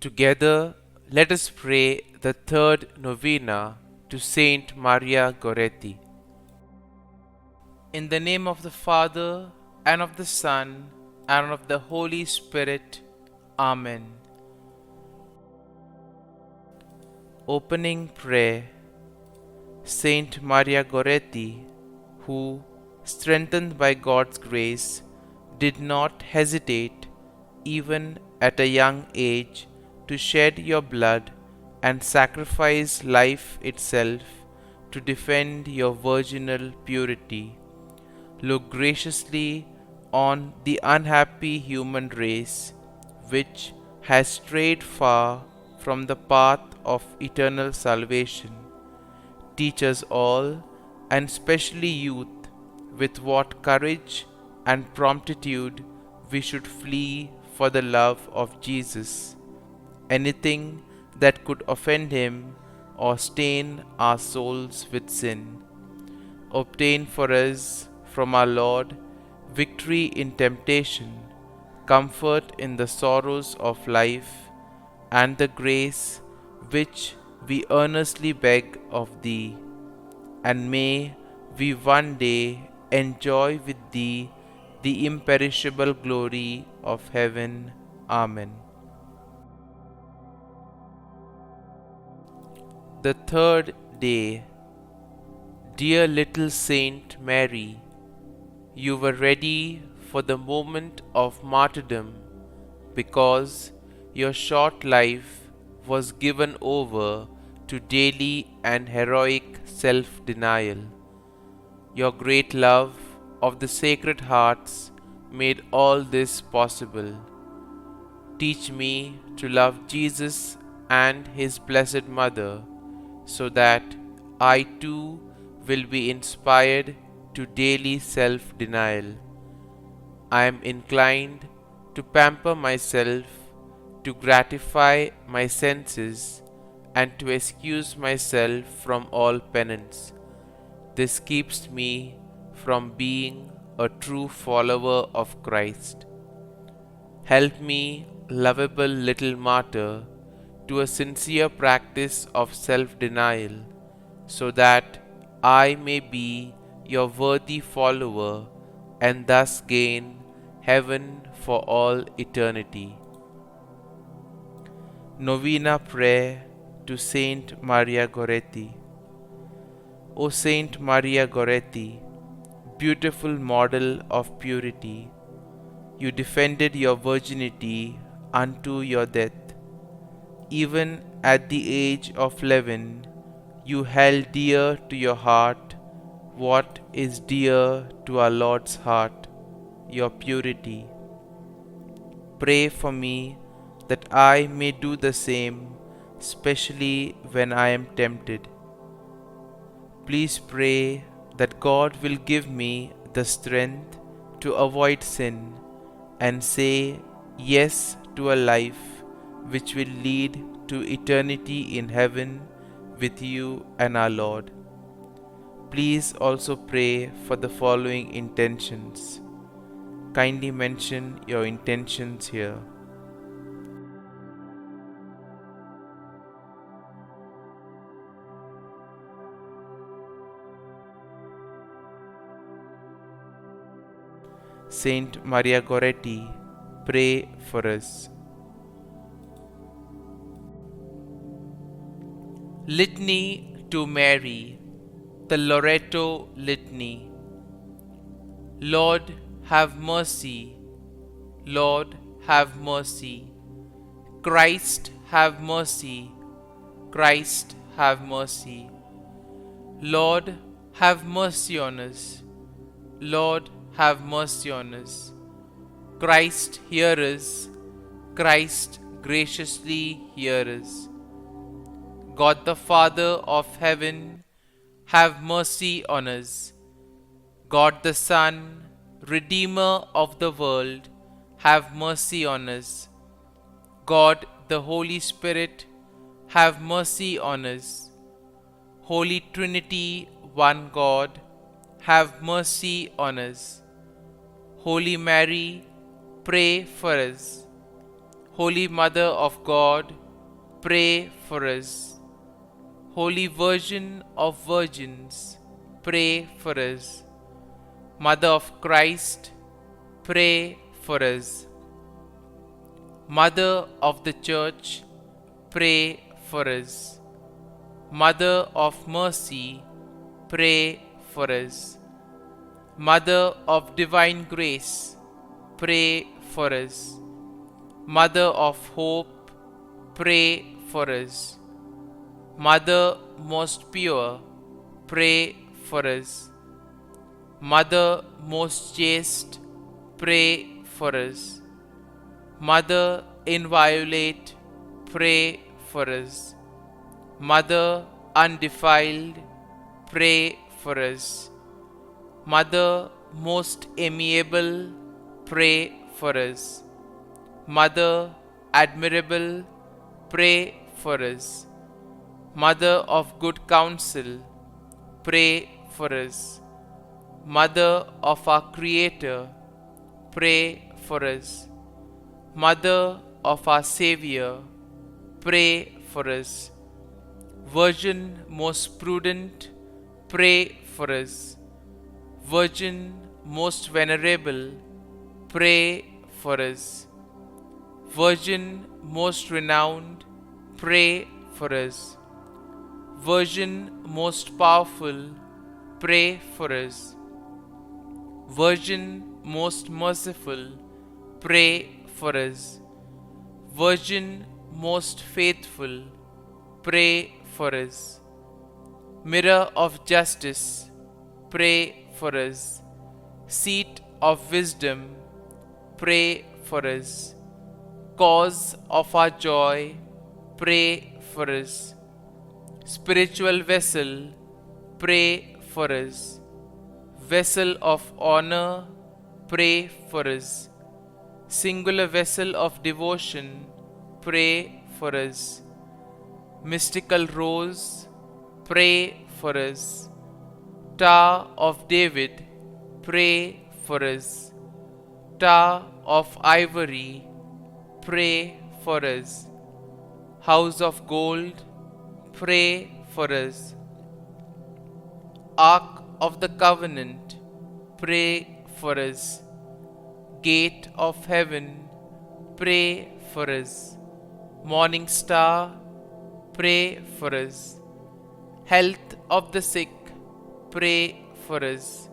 Together, let us pray the third novena to St Maria Goretti. In the name of the Father, and of the Son, and of the Holy Spirit. Amen. Opening Prayer. Saint Maria Goretti, who, strengthened by God's grace, did not hesitate, even at a young age, to shed your blood and sacrifice life itself to defend your virginal purity. Look graciously on the unhappy human race, which has strayed far from the path of eternal salvation. Teach us all, and especially youth, with what courage and promptitude we should flee for the love of Jesus. Anything that could offend him or stain our souls with sin. Obtain for us from our Lord victory in temptation, comfort in the sorrows of life, and the grace which we earnestly beg of Thee. And may we one day enjoy with Thee the imperishable glory of heaven. Amen. The third day. Dear little Saint Mary, you were ready for the moment of martyrdom because your short life was given over to daily and heroic self-denial. Your great love of the Sacred Hearts made all this possible. Teach me to love Jesus and His Blessed Mother, so that I too will be inspired to daily self-denial. I am inclined to pamper myself, to gratify my senses, and to excuse myself from all penance. This keeps me from being a true follower of Christ. Help me, lovable little martyr, to a sincere practice of self-denial, so that I may be your worthy follower and thus gain heaven for all eternity. Novena Prayer to Saint Maria Goretti. O Saint Maria Goretti, beautiful model of purity, you defended your virginity unto your death. Even at the age of 11, you held dear to your heart what is dear to our Lord's heart, your purity. Pray for me that I may do the same, especially when I am tempted. Please pray that God will give me the strength to avoid sin and say yes to a life which will lead to eternity in heaven with you and our Lord. Please also pray for the following intentions. Kindly mention your intentions here. Saint Maria Goretti, pray for us. Litany to Mary, the Loreto Litany. Lord, have mercy. Lord, have mercy. Christ, have mercy. Christ, have mercy. Lord, have mercy on us. Lord, have mercy on us. Christ, hear us. Christ, graciously hear us. God the Father of heaven, have mercy on us. God the Son, Redeemer of the world, have mercy on us. God the Holy Spirit, have mercy on us. Holy Trinity, one God, have mercy on us. Holy Mary, pray for us. Holy Mother of God, pray for us. Holy Virgin of Virgins, pray for us. Mother of Christ, pray for us. Mother of the Church, pray for us. Mother of Mercy, pray for us. Mother of Divine Grace, pray for us. Mother of Hope, pray for us. Mother most pure, pray for us. Mother most chaste, pray for us. Mother inviolate, pray for us. Mother undefiled, pray for us. Mother most amiable, pray for us. Mother admirable, pray for us. Mother of good counsel, pray for us. Mother of our Creator, pray for us. Mother of our Savior, pray for us. Virgin most prudent, pray for us. Virgin most venerable, pray for us. Virgin most renowned, pray for us. Virgin most powerful, pray for us. Virgin most merciful, pray for us. Virgin most faithful, pray for us. Mirror of justice, pray for us. Seat of wisdom, pray for us. Cause of our joy, pray for us. Spiritual vessel, pray for us. Vessel of honor, pray for us. Singular vessel of devotion, pray for us. Mystical rose, pray for us. Tower of David, pray for us. Tower of ivory, pray for us. House of gold, pray for us. Ark of the Covenant, pray for us. Gate of heaven, pray for us. Morning star, pray for us. Health of the sick, pray for us.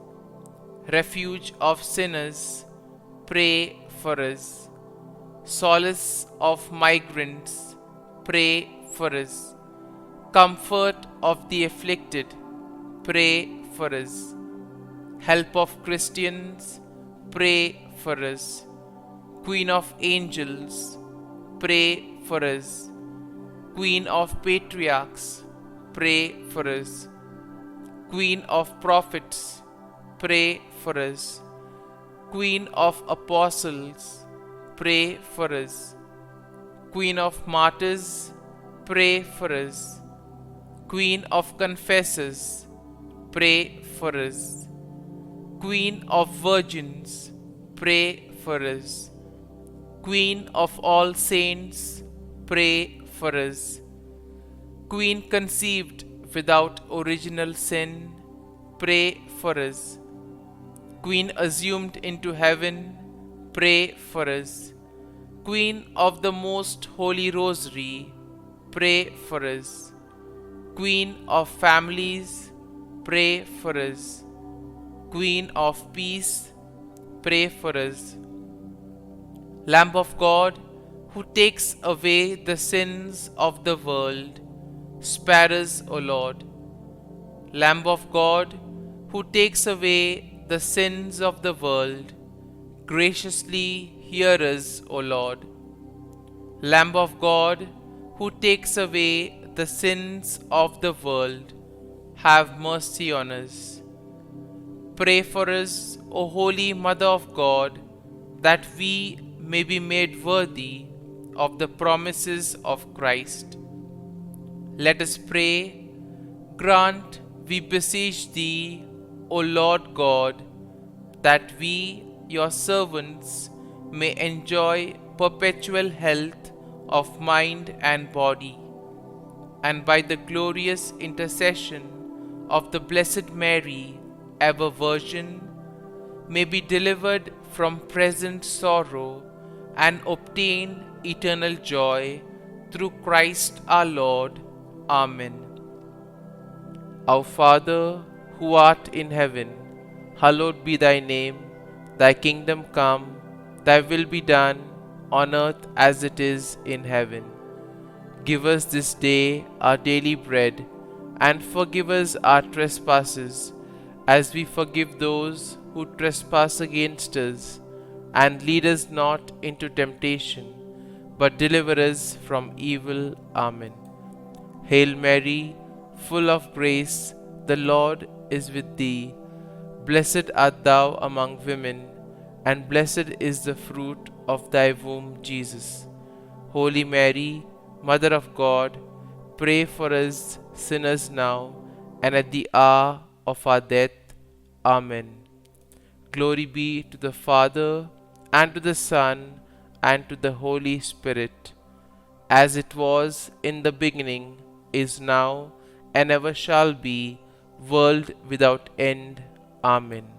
Refuge of sinners, pray for us. Solace of migrants, pray for us. Comfort of the afflicted, pray for us. Help of Christians, pray for us. Queen of angels, pray for us. Queen of patriarchs, pray for us. Queen of prophets, pray for us. Queen of apostles, pray for us. Queen of martyrs, pray for us. Queen of confessors, pray for us. Queen of virgins, pray for us. Queen of all saints, pray for us. Queen conceived without original sin, pray for us. Queen assumed into heaven, pray for us. Queen of the most holy rosary, pray for us. Queen of families, pray for us. Queen of peace, pray for us. Lamb of God, who takes away the sins of the world, spare us, O Lord. Lamb of God, who takes away the sins of the world, graciously hear us, O Lord. Lamb of God, who takes away the sins of the world, have mercy on us. Pray for us, O Holy Mother of God, that we may be made worthy of the promises of Christ. Let us pray. Grant, we beseech Thee, O Lord God, that we, your servants, may enjoy perpetual health of mind and body, and by the glorious intercession of the Blessed Mary, ever Virgin, may be delivered from present sorrow and obtain eternal joy through Christ our Lord. Amen. Our Father, who art in heaven, hallowed be thy name. Thy kingdom come, thy will be done, on earth as it is in heaven. Give us this day our daily bread, and forgive us our trespasses, as we forgive those who trespass against us. And lead us not into temptation, but deliver us from evil. Amen. Hail Mary, full of grace, the Lord is with thee. Blessed art thou among women, and blessed is the fruit of thy womb, Jesus. Holy Mary, Mother of God, pray for us sinners now and at the hour of our death. Amen. Glory be to the Father, and to the Son, and to the Holy Spirit, as it was in the beginning, is now, and ever shall be, world without end. Amen.